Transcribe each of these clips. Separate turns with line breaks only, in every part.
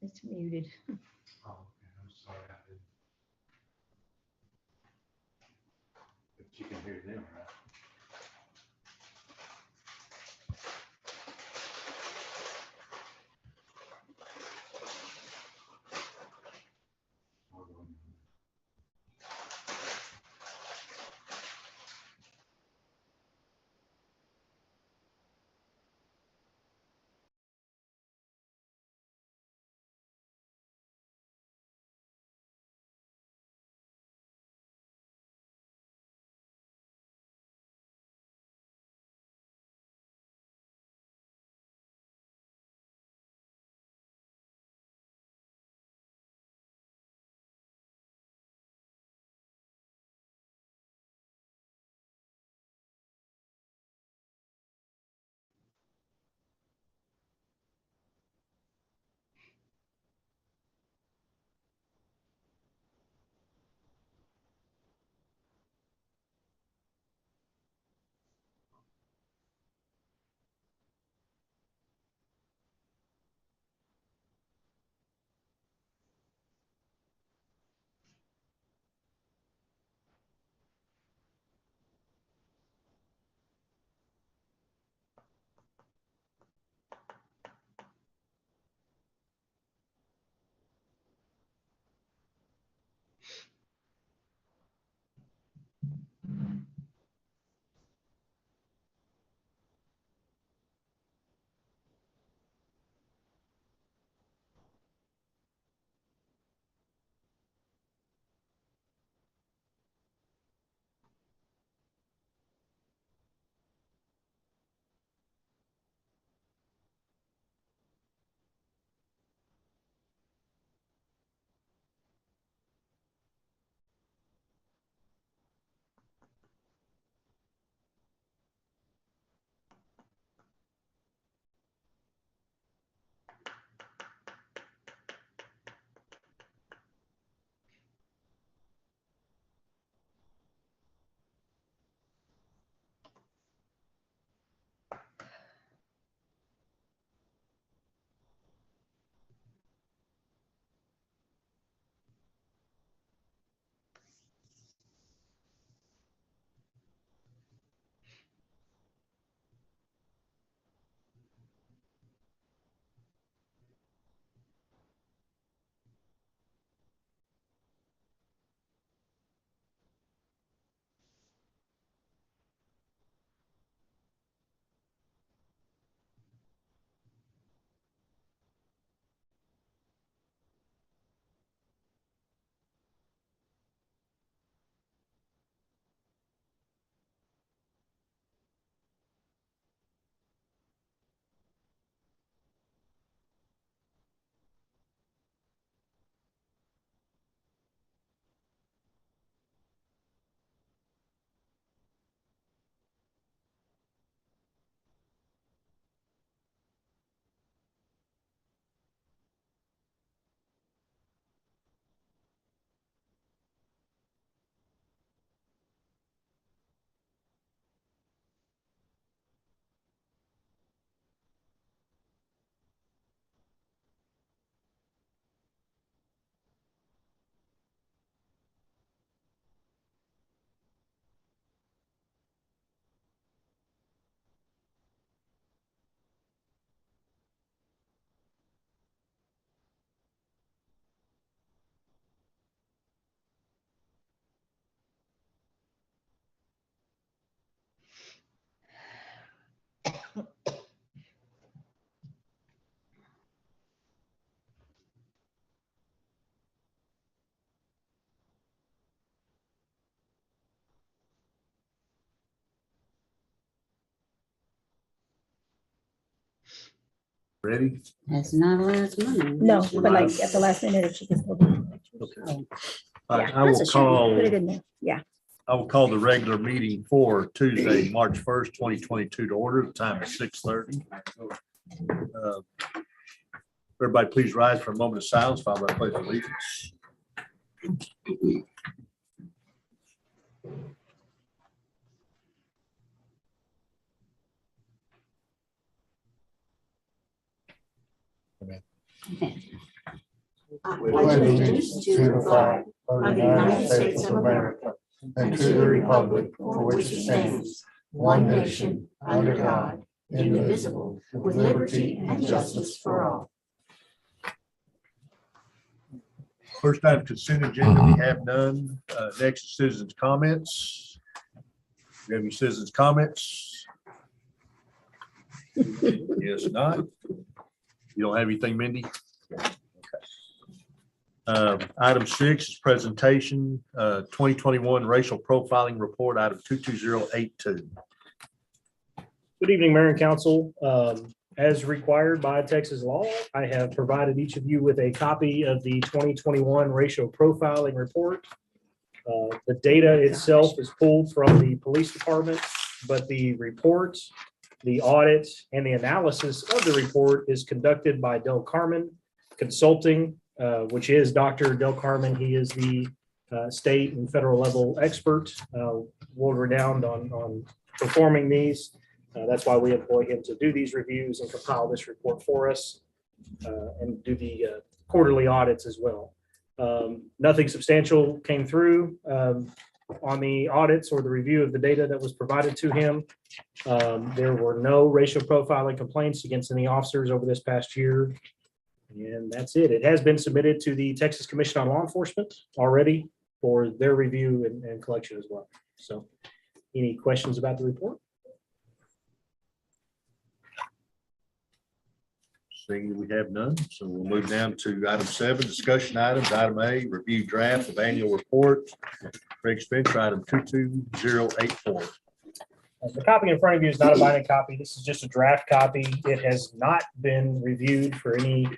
It's muted.
Oh, okay, I'm sorry, I didn't. But you can hear them, right? I'll go in.
Ready?
That's not last month.
No, but like at the last minute, if she can still do it.
Okay.
Oh,
All right,
Yeah,
I will
that's a shame. Put it
call,
in there. Yeah.
I will call the regular meeting for Tuesday, March 1st, 2022 to order. The time is 6:30. Everybody please rise for a moment of silence while I pledge allegiance.
okay.
I pledge allegiance to the flag of the United States of America and to the republic for which it stands, one nation, under God, indivisible, with liberty and justice for all.
First item, consent agenda, we have none. Next is citizens' comments. Do you have any citizens' comments? Yes, not. You don't have anything, Mindy? Item 6 is presentation, 2021 racial profiling report, item 22082.
Good evening, Mayor and Council. As required by Texas law, I have provided each of you with a copy of the 2021 racial profiling report. The data itself is pulled from the police department, but the report, the audit, and the analysis of the report is conducted by Del Carmen Consulting, which is Dr. Del Carmen. He is the state and federal level expert, world renowned on performing these. That's why we employ him to do these reviews and compile this report for us and do the quarterly audits as well. Nothing substantial came through on the audits or the review of the data that was provided to him. There were no racial profiling complaints against any officers over this past year. And that's it. It has been submitted to the Texas Commission on Law Enforcement already for their review and collection as well. So any questions about the report?
Seeing we have none, so we'll move down to item 7, discussion items. Item A, review draft of annual report for expenditure, item 22084.
The copy in front of you is not a binding copy. This is just a draft copy. It has not been reviewed for any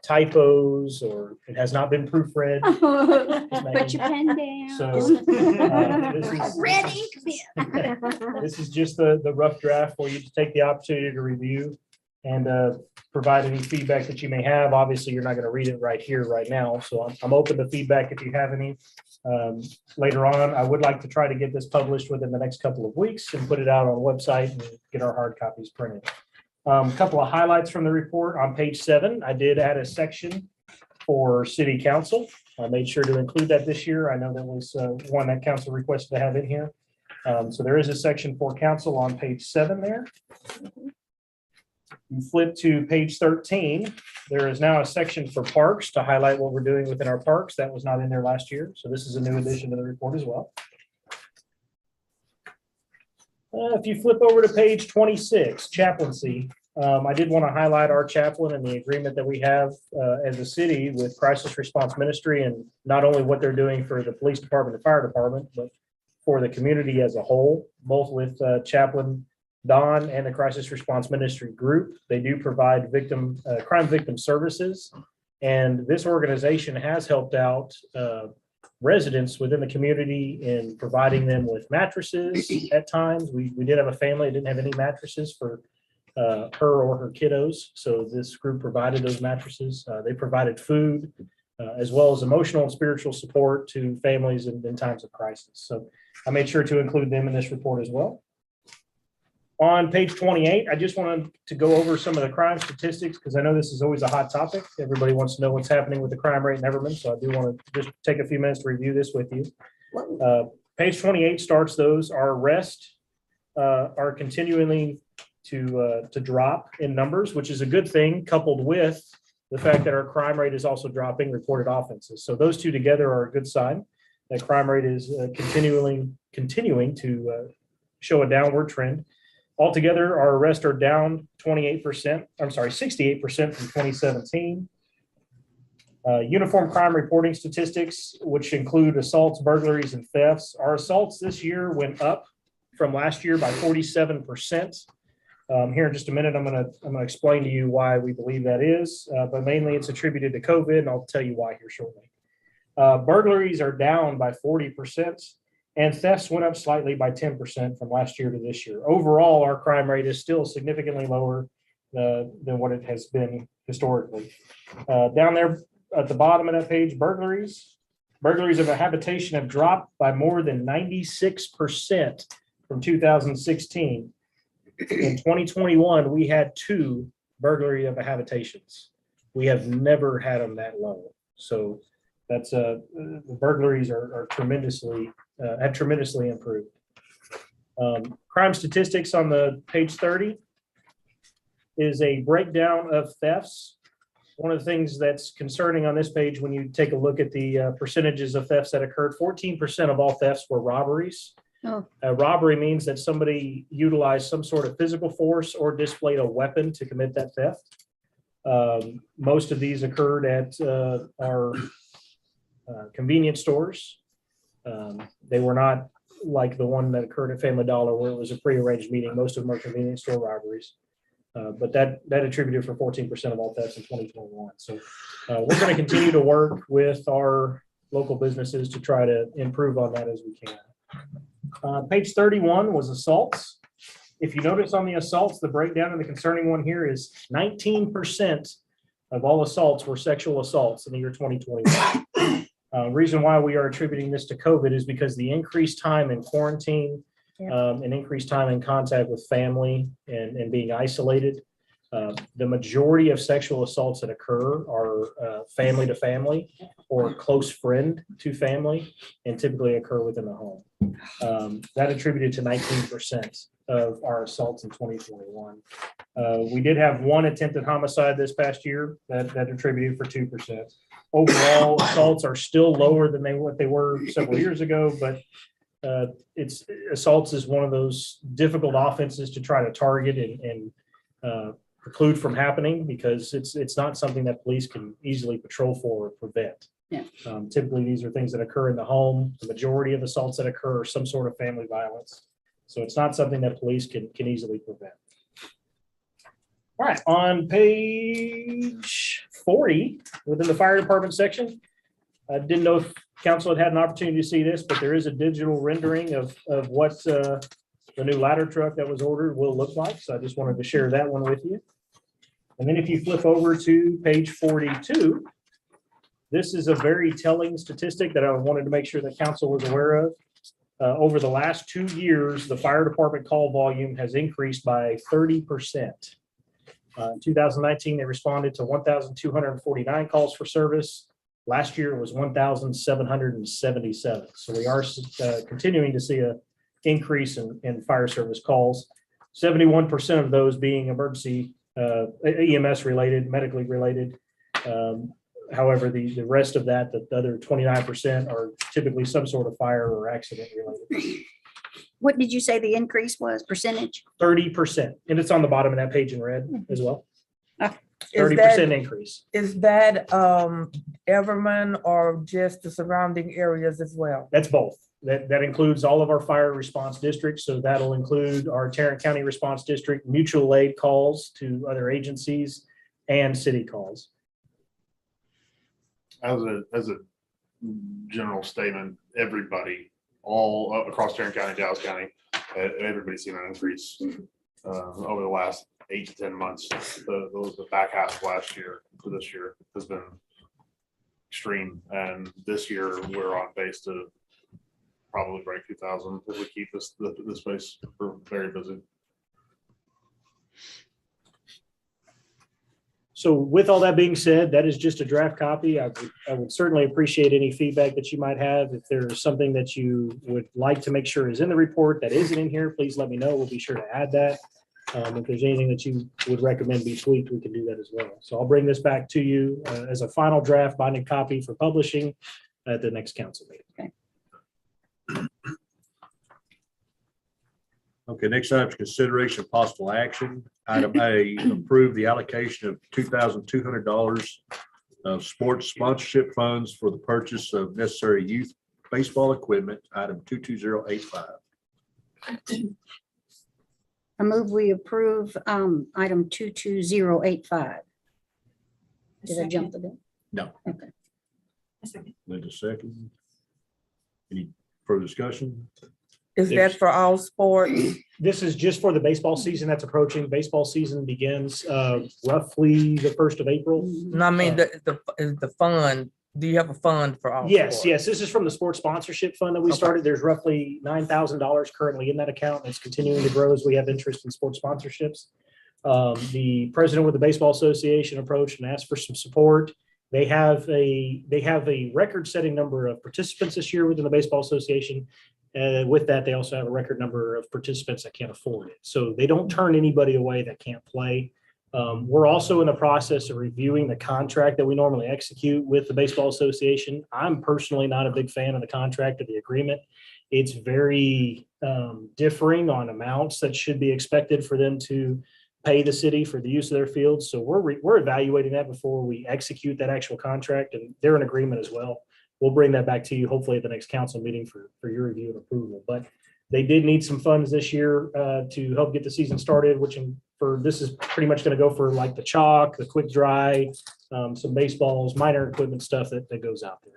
typos, or it has not been proofread.
Put your pen down.
So this is just the rough draft for you to take the opportunity to review and provide any feedback that you may have. Obviously, you're not going to read it right here, right now. So I'm open to feedback if you have any. Later on, I would like to try to get this published within the next couple of weeks and put it out on the website and get our hard copies printed. A couple of highlights from the report on page 7. I did add a section for city council. I made sure to include that this year. I know that was one that council requested to have in here. So there is a section for council on page 7 there. You flip to page 13. There is now a section for parks to highlight what we're doing within our parks. That was not in there last year. So this is a new addition to the report as well. If you flip over to page 26, chaplaincy, I did want to highlight our chaplain and the agreement that we have as a city with Crisis Response Ministry, and not only what they're doing for the police department and fire department, but for the community as a whole, both with chaplain Don and the Crisis Response Ministry group. They do provide crime victim services, and this organization has helped out residents within the community in providing them with mattresses at times. We did have a family that didn't have any mattresses for her or her kiddos, so this group provided those mattresses. They provided food as well as emotional and spiritual support to families in times of crisis. So I made sure to include them in this report as well. On page 28, I just wanted to go over some of the crime statistics because I know this is always a hot topic. Everybody wants to know what's happening with the crime rate in Everman, so I do want to just take a few minutes to review this with you. Page 28 starts those. Our arrests are continuing to drop in numbers, which is a good thing, coupled with the fact that our crime rate is also dropping reported offenses. So those two together are a good sign that crime rate is continuing to show a downward trend. Altogether, our arrests are down 68% from 2017. Uniform crime reporting statistics, which include assaults, burglaries, and thefts. Our assaults this year went up from last year by 47%. Here in just a minute, I'm gonna explain to you why we believe that is, but mainly it's attributed to COVID, and I'll tell you why here shortly. Burglaries are down by 40%. And thefts went up slightly by 10% from last year to this year. Overall, our crime rate is still significantly lower than what it has been historically. Down there at the bottom of that page, burglaries of a habitation have dropped by more than 96% from 2016. In 2021, we had 2 burglary of habitations. We have never had them that low. So that's the burglaries are tremendously have tremendously improved. Crime statistics on the page 30 is a breakdown of thefts. One of the things that's concerning on this page, when you take a look at the percentages of thefts that occurred, 14% of all thefts were robberies.
Oh.
Robbery means that somebody utilized some sort of physical force or displayed a weapon to commit that theft. Most of these occurred at our convenience stores. They were not like the one that occurred at Family Dollar where it was a prearranged meeting. Most of them are convenience store robberies. But that attributed for 14% of all thefts in 2021. So we're going to continue to work with our local businesses to try to improve on that as we can. Page 31 was assaults. If you notice on the assaults, the breakdown and the concerning one here is 19% of all assaults were sexual assaults in the year 2021. Reason why we are attributing this to COVID is because the increased time in quarantine, and increased time in contact with family and being isolated. The majority of sexual assaults that occur are family to family or close friend to family, and typically occur within the home. That attributed to 19% of our assaults in 2021. We did have one attempted homicide this past year that attributed for 2%. Overall, assaults are still lower than what they were several years ago, but assaults is one of those difficult offenses to try to target and preclude from happening, because it's not something that police can easily patrol for or prevent.
Yeah.
Typically, these are things that occur in the home. The majority of assaults that occur are some sort of family violence. So it's not something that police can easily prevent. All right, on page 40, within the fire department section, I didn't know if council had an opportunity to see this, but there is a digital rendering of what the new ladder truck that was ordered will look like. So I just wanted to share that one with you. And then if you flip over to page 42, this is a very telling statistic that I wanted to make sure that council was aware of. Over the last 2 years, the fire department call volume has increased by 30%. In 2019, they responded to 1,249 calls for service. Last year it was 1,777. So we are continuing to see an increase in fire service calls. 71% of those being emergency EMS related, medically related. However, the rest of that, the other 29% are typically some sort of fire or accident related.
What did you say the increase was, percentage?
30%, and it's on the bottom of that page in red as well.
Is
30% increase.
Is that Everman or just the surrounding areas as well?
That's both. That includes all of our fire response districts. So that'll include our Tarrant County Response District, mutual aid calls to other agencies, and city calls.
As a general statement, everybody, all across Tarrant County, Dallas County, everybody's seen an increase over the last 8 to 10 months. The back half of last year to this year has been extreme, and this year we're on pace to probably break 2,000 if we keep this space very busy.
So with all that being said, that is just a draft copy. I would certainly appreciate any feedback that you might have. If there's something that you would like to make sure is in the report that isn't in here, please let me know. We'll be sure to add that. If there's anything that you would recommend be tweaked, we can do that as well. So I'll bring this back to you as a final draft binding copy for publishing at the next council meeting.
Okay.
Okay, next item is consideration of possible action. Item A, approve the allocation of $2,200 of sports sponsorship funds for the purchase of necessary youth baseball equipment, item 22085.
I move we approve item 22085. Did I jump the gun?
No.
Okay.
Linda second. Any further discussion?
Is that for all sports?
This is just for the baseball season that's approaching. Baseball season begins roughly the 1st of April.
No, I mean, the fund, do you have a fund for all?
Yes,
sports?
yes. This is from the sports sponsorship fund that we started. There's roughly $9,000 currently in that account. It's continuing to grow as we have interest in sports sponsorships. The president with the Baseball Association approached and asked for some support. They have a record-setting number of participants this year within the Baseball Association. With that, they also have a record number of participants that can't afford it. So they don't turn anybody away that can't play. We're also in the process of reviewing the contract that we normally execute with the Baseball Association. I'm personally not a big fan of the contract or the agreement. It's very differing on amounts that should be expected for them to pay the city for the use of their fields. So we're evaluating that before we execute that actual contract, and they're in agreement as well. We'll bring that back to you hopefully at the next council meeting for your review and approval. But they did need some funds this year to help get the season started, this is pretty much going to go for like the chalk, the quick dry, some baseballs, minor equipment stuff that goes out there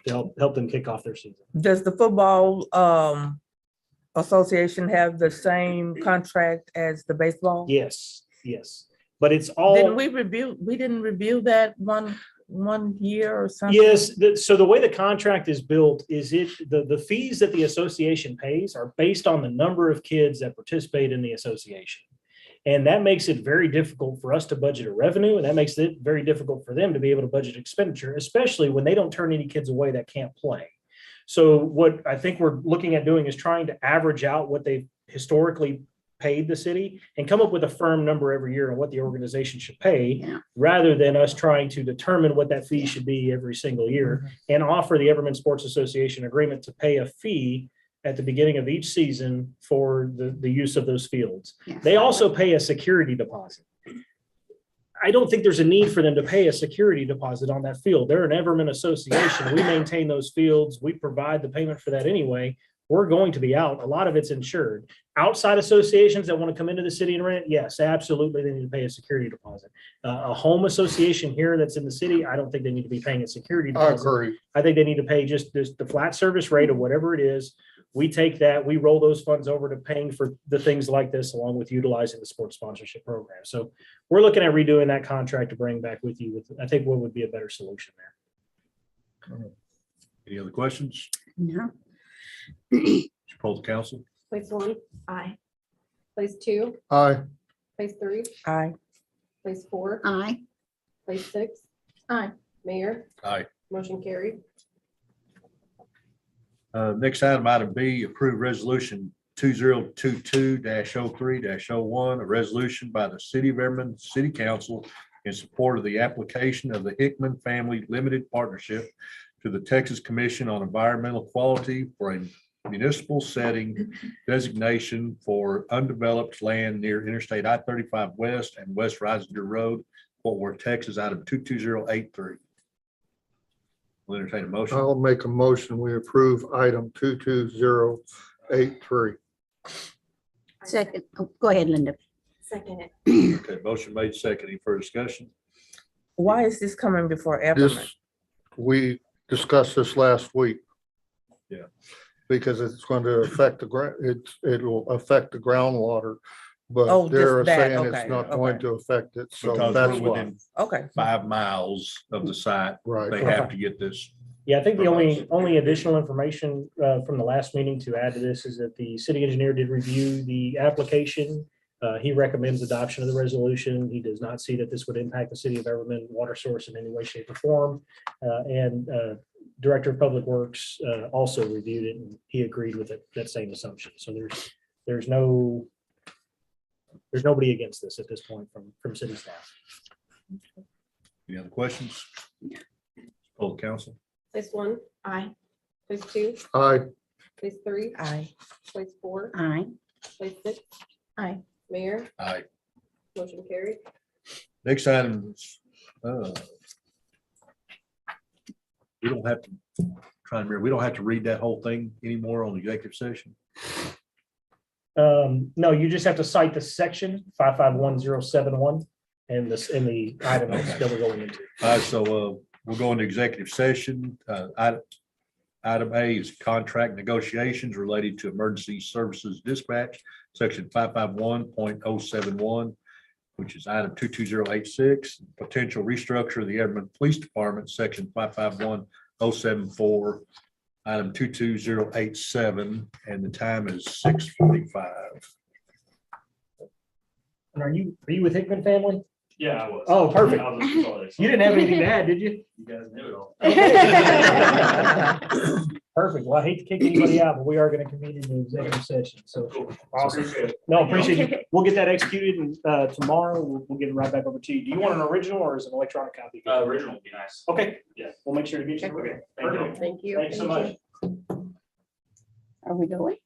to help them kick off their season.
Does the football association have the same contract as the baseball?
Yes. But it's all.
We didn't review that one year or something?
Yes. So the way the contract is built is the fees that the association pays are based on the number of kids that participate in the association. And that makes it very difficult for us to budget a revenue, and that makes it very difficult for them to be able to budget expenditure, especially when they don't turn any kids away that can't play. So what I think we're looking at doing is trying to average out what they've historically paid the city and come up with a firm number every year on what the organization should pay, rather than us trying to determine what that fee should be every single year and offer the Everman Sports Association agreement to pay a fee at the beginning of each season for the use of those fields.
Yeah.
They also pay a security deposit. I don't think there's a need for them to pay a security deposit on that field. They're an Everman association. We maintain those fields. We provide the payment for that anyway. We're going to be out. A lot of it's insured. Outside associations that want to come into the city and rent, yes, absolutely, they need to pay a security deposit. A home association here that's in the city, I don't think they need to be paying a security
I
deposit.
agree.
I think they need to pay just the flat service rate of whatever it is. We take that, we roll those funds over to paying for the things like this, along with utilizing the sports sponsorship program. So we're looking at redoing that contract to bring back with you with, I think, what would be a better solution there.
Any other questions?
No.
Poll the council.
Place one. Aye. Place two.
Aye.
Place three.
Aye.
Place four.
Aye.
Place six. Aye. Mayor.
Aye.
Motion carried.
Next item B, approve resolution 2022-03-01, a resolution by the City of Everman City Council in support of the application of the Hickman Family Limited Partnership to the Texas Commission on Environmental Quality for a municipal setting designation for undeveloped land near Interstate I-35 West and West Risinger Road, Fort Worth, Texas, item 22083. We'll entertain a motion.
I'll make a motion. We approve item 22083.
Second. Oh, go ahead, Linda.
Second it.
Okay, motion made second. Any further discussion?
Why is this coming before Everman?
This, we discussed this last week.
Yeah.
Because it's going to affect the ground, it'll affect the groundwater,
Oh,
but they're
just that,
saying
okay,
it's not going
okay.
to affect it, so
Because
that's
we're
why.
within
Okay.
5 miles of the site, they
Right.
have to get this.
Yeah, I think the only additional information from the last meeting to add to this is that the city engineer did review the application. He recommends adoption of the resolution. He does not see that this would impact the city of Everman water source in any way, shape, or form. And Director of Public Works also reviewed it, and he agreed with that same assumption. So there's nobody against this at this point from city staff.
Any other questions? Poll the council.
Place one. Aye. Place two.
Aye.
Place three.
Aye.
Place four.
Aye.
Place six. Aye. Mayor.
Aye.
Motion carried.
Next item is, we don't have to, try and remember, we don't have to read that whole thing anymore on the executive session.
No, you just have to cite the section 551071 and this in the item that we're going into.
All right, so we'll go into executive session. Item A is contract negotiations related to emergency services dispatch, section 551.071, which is item 22086, potential restructure of the Everman Police Department, section 551074, item 22087, and the time is 6:45.
And are you with Hickman family?
Yeah, I was.
Oh, perfect.
I was looking for this.
You didn't have anything to add, did you?
You guys knew it all.
Perfect. Well, I hate to kick anybody out, but we are going to convene in the executive session. So awesome.
Appreciate it.
No, appreciate it. We'll get that executed and tomorrow. We'll get it right back over to you. Do you want an original or is an electronic copy?
Original would be nice.
Okay.
Yeah.
We'll make sure to get you.
Okay.
Thank you.
Thank you.
Thanks so much.
Are we going?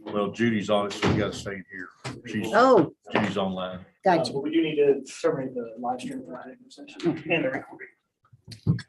Well, Judy's on it, so we got to stay here. She's,
Oh,
Judy's online.
gotcha.
But we do need to terminate the live stream for executive session and the recording.